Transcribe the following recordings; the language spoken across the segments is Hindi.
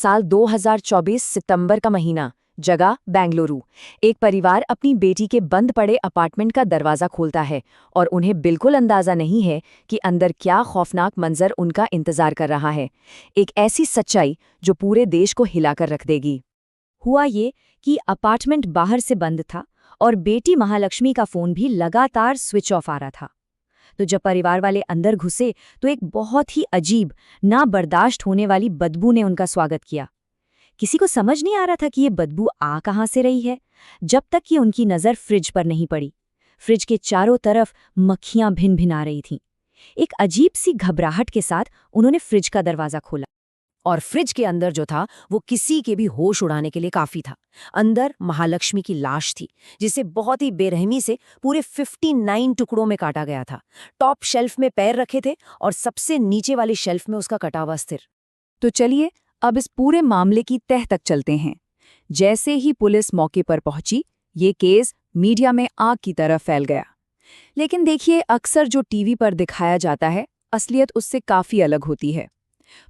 साल 2024 सितंबर का महीना, जगह बेंगलुरु। एक परिवार अपनी बेटी के बंद पड़े अपार्टमेंट का दरवाजा खोलता है और उन्हें बिल्कुल अंदाजा नहीं है कि अंदर क्या खौफनाक मंजर उनका इंतजार कर रहा है। एक ऐसी सच्चाई जो पूरे देश को हिलाकर रख देगी। हुआ ये कि अपार्टमेंट बाहर से बंद था और बेटी महालक्ष्मी का फोन भी लगातार स्विच ऑफ आ रहा था। तो जब परिवार वाले अंदर घुसे तो एक बहुत ही अजीब, ना बर्दाश्त होने वाली बदबू ने उनका स्वागत किया। किसी को समझ नहीं आ रहा था कि ये बदबू आ कहाँ से रही है, जब तक कि उनकी नज़र फ्रिज पर नहीं पड़ी। फ्रिज के चारों तरफ मक्खियां भिन भिन आ रही थीं। एक अजीब सी घबराहट के साथ उन्होंने फ्रिज का दरवाज़ा खोला। और फ्रिज के अंदर जो था वो किसी के भी होश उड़ाने के लिए काफी था। अंदर महालक्ष्मी की लाश थी, जिसे बहुत ही बेरहमी से पूरे 59 टुकड़ों में काटा गया था। टॉप शेल्फ में पैर रखे थे और सबसे नीचे वाली शेल्फ में उसका कटा हुआ सिर। तो चलिए अब इस पूरे मामले की तह तक चलते हैं। जैसे ही पुलिस मौके पर पहुंची, ये केस मीडिया में आग की तरह फैल गया। लेकिन देखिए, अक्सर जो टीवी पर दिखाया जाता है, असलियत उससे काफी अलग होती है।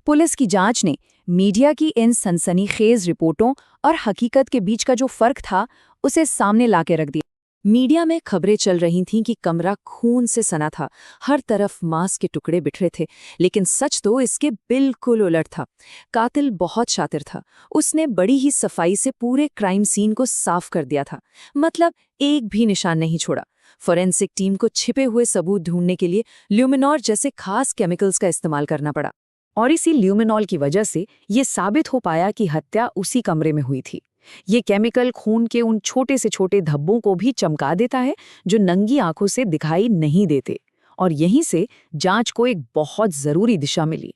पुलिस की जांच ने मीडिया की इन सनसनीखेज रिपोर्टों और हकीकत के बीच का जो फर्क था, उसे सामने लाके रख दिया। मीडिया में खबरें चल रही थीं कि कमरा खून से सना था, हर तरफ मांस के टुकड़े बिखरे थे। लेकिन सच तो इसके बिल्कुल उलट था। कातिल बहुत शातिर था। उसने बड़ी ही सफाई से पूरे क्राइम सीन को साफ कर दिया था। मतलब एक भी निशान नहीं छोड़ा। फोरेंसिक टीम को छिपे हुए सबूत ढूंढने के लिए ल्यूमिनॉर जैसे खास केमिकल्स का इस्तेमाल करना पड़ा। और इसी ल्यूमिनॉल की वजह से ये साबित हो पाया कि हत्या उसी कमरे में हुई थी। ये केमिकल खून के उन छोटे से छोटे धब्बों को भी चमका देता है जो नंगी आंखों से दिखाई नहीं देते। और यहीं से जांच को एक बहुत जरूरी दिशा मिली।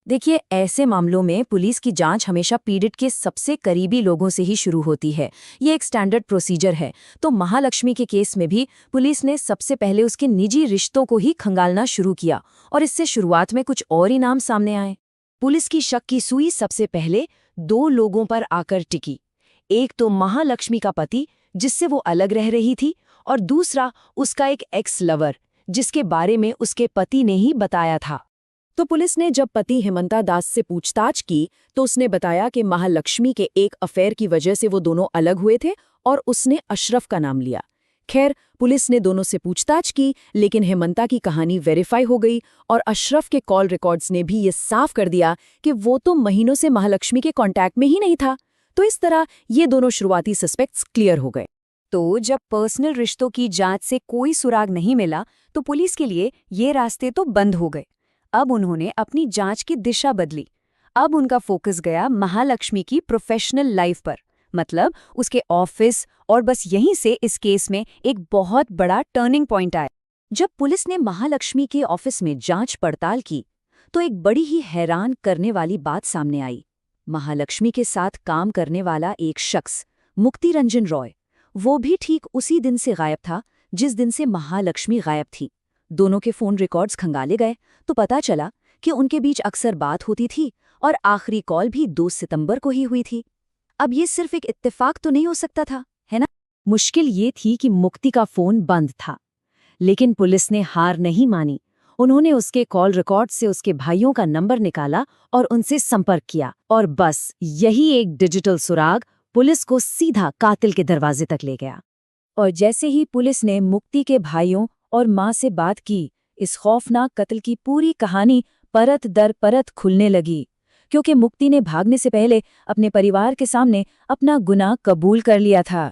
देखिए, ऐसे मामलों में पुलिस की जांच हमेशा पीड़ित के सबसे करीबी लोगों से ही शुरू होती है। ये एक स्टैंडर्ड प्रोसीजर है। तो महालक्ष्मी के केस में भी पुलिस ने सबसे पहले उसके निजी रिश्तों को ही खंगालना शुरू किया और इससे शुरुआत में कुछ और ही नाम सामने आए। पुलिस की शक की सुई सबसे पहले 2 लोगों पर आकर टिकी। एक तो महालक्ष्मी का पति, जिससे वो अलग रह रही थी, और दूसरा उसका एक एक्स लवर, जिसके बारे में उसके पति ने ही बताया था। तो पुलिस ने जब पति हेमंता दास से पूछताछ की तो उसने बताया कि महालक्ष्मी के एक अफेयर की वजह से वो दोनों अलग हुए थे और उसने अशरफ का नाम लिया। खैर, पुलिस ने दोनों से पूछताछ की, लेकिन हेमंता की कहानी वेरीफाई हो गई और अशरफ के कॉल रिकॉर्ड्स ने भी ये साफ कर दिया कि वो तो महीनों से महालक्ष्मी के कांटेक्ट में ही नहीं था। तो इस तरह ये दोनों शुरुआती सस्पेक्ट्स क्लियर हो गए। तो जब पर्सनल रिश्तों की जांच से कोई सुराग नहीं मिला तो पुलिस के लिए ये रास्ते तो बंद हो गए। अब उन्होंने अपनी जांच की दिशा बदली। अब उनका फोकस गया महालक्ष्मी की प्रोफेशनल लाइफ पर, मतलब उसके ऑफिस, और बस यहीं से इस केस में एक बहुत बड़ा टर्निंग पॉइंट आया। जब पुलिस ने महालक्ष्मी के ऑफिस में जांच पड़ताल की तो एक बड़ी ही हैरान करने वाली बात सामने आई। महालक्ष्मी के साथ काम करने वाला एक शख्स, मुक्ति रंजन रॉय, वो भी ठीक उसी दिन से गायब था जिस दिन से महालक्ष्मी गायब थी। दोनों के फोन रिकॉर्ड्स खंगाले गए तो पता चला कि उनके बीच अक्सर बात होती थी और आखिरी कॉल भी 2 सितंबर को ही हुई थी। अब ये सिर्फ एक इत्तेफाक तो नहीं हो सकता था, है ना? मुश्किल ये थी कि मुक्ति का फोन बंद था, लेकिन पुलिस ने हार नहीं मानी। उन्होंने उसके कॉल रिकॉर्ड से उसके भाइयों का नंबर निकाला और उनसे संपर्क किया। और बस यही एक डिजिटल सुराग पुलिस को सीधा कातिल के दरवाजे तक ले गया। और जैसे ही पुलिस ने मुक्ति के भाइयों और मां से बात की, इस खौफनाक कत्ल की पूरी कहानी परत दर परत खुलने लगी। क्योंकि मुक्ति ने भागने से पहले अपने परिवार के सामने अपना गुनाह कबूल कर लिया था।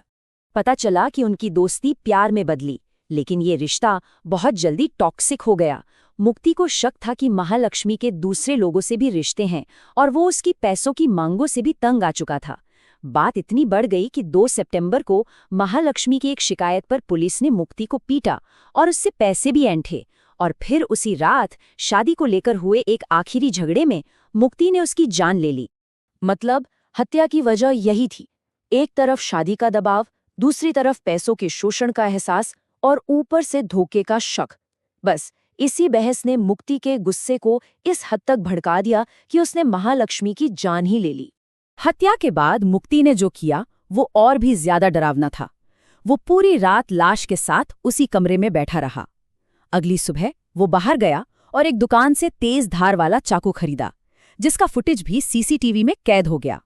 पता चला कि उनकी दोस्ती प्यार में बदली, लेकिन ये रिश्ता बहुत जल्दी टॉक्सिक हो गया। मुक्ति को शक था कि महालक्ष्मी के दूसरे लोगों से भी रिश्ते हैं और वो उसकी पैसों की मांगों से भी तंग आ चुका था। बात इतनी बढ़ गई कि 2 सितंबर को महालक्ष्मी की एक शिकायत पर पुलिस ने मुक्ति को पीटा और उससे पैसे भी ऐंठे। और फिर उसी रात शादी को लेकर हुए एक आखिरी झगड़े में मुक्ति ने उसकी जान ले ली। मतलब हत्या की वजह यही थी, एक तरफ शादी का दबाव, दूसरी तरफ पैसों के शोषण का एहसास और ऊपर से धोखे का शक। बस इसी बहस ने मुक्ति के गुस्से को इस हद तक भड़का दिया कि उसने महालक्ष्मी की जान ही ले ली। हत्या के बाद मुक्ति ने जो किया वो और भी ज्यादा डरावना था। वो पूरी रात लाश के साथ उसी कमरे में बैठा रहा। अगली सुबह वो बाहर गया और एक दुकान से तेज धार वाला चाकू खरीदा। जिसका फुटेज भी सीसीटीवी में कैद हो गया।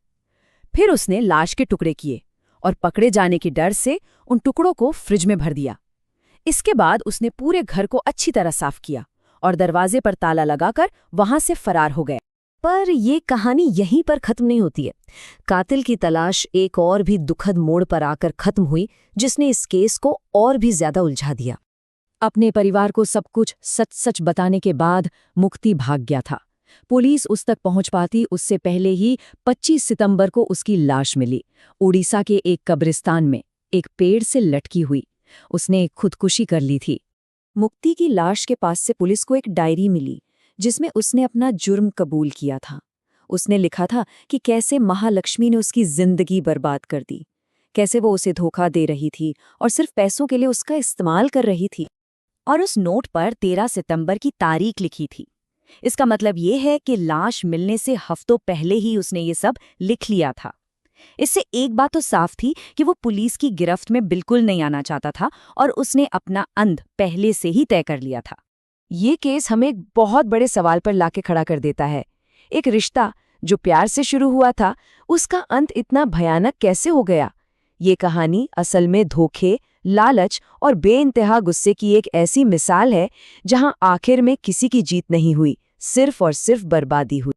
फिर उसने लाश के टुकड़े किए और पकड़े जाने के डर से उन टुकड़ों को फ्रिज में भर दिया। इसके बाद उसने पूरे घर को अच्छी तरह साफ किया और दरवाजे पर ताला लगाकर वहां से फरार हो गया। पर ये कहानी यहीं पर खत्म नहीं होती है। कातिल की तलाश एक और भी दुखद मोड़ पर आकर खत्म हुई, जिसने इस केस को और भी ज्यादा उलझा दिया। अपने परिवार को सब कुछ सच सच बताने के बाद मुक्ति भाग गया था। पुलिस उस तक पहुंच पाती उससे पहले ही 25 सितंबर को उसकी लाश मिली, उड़ीसा के एक कब्रिस्तान में, एक पेड़ से लटकी हुई। उसने खुदकुशी कर ली थी। मुक्ति की लाश के पास से पुलिस को एक डायरी मिली, जिसमें उसने अपना जुर्म कबूल किया था। उसने लिखा था कि कैसे महालक्ष्मी ने उसकी जिंदगी बर्बाद कर दी, कैसे वो उसे धोखा दे रही थी और सिर्फ पैसों के लिए उसका इस्तेमाल कर रही थी। और उस नोट पर 13 सितंबर की तारीख लिखी थी। इसका मतलब ये है कि लाश मिलने से हफ्तों पहले ही उसने ये सब लिख लिया था। इससे एक बात तो साफ थी कि वो पुलिस की गिरफ्त में बिल्कुल नहीं आना चाहता था और उसने अपना अंत पहले से ही तय कर लिया था। ये केस हमें एक बहुत बड़े सवाल पर लाके खड़ा कर देता है। एक रिश्ता जो प्यार से शुरू हुआ था, उसका अंत इतना भयानक कैसे हो गया? ये कहानी असल में धोखे, लालच और बेइंतहा गुस्से की एक ऐसी मिसाल है जहां आखिर में किसी की जीत नहीं हुई, सिर्फ और सिर्फ बर्बादी हुई।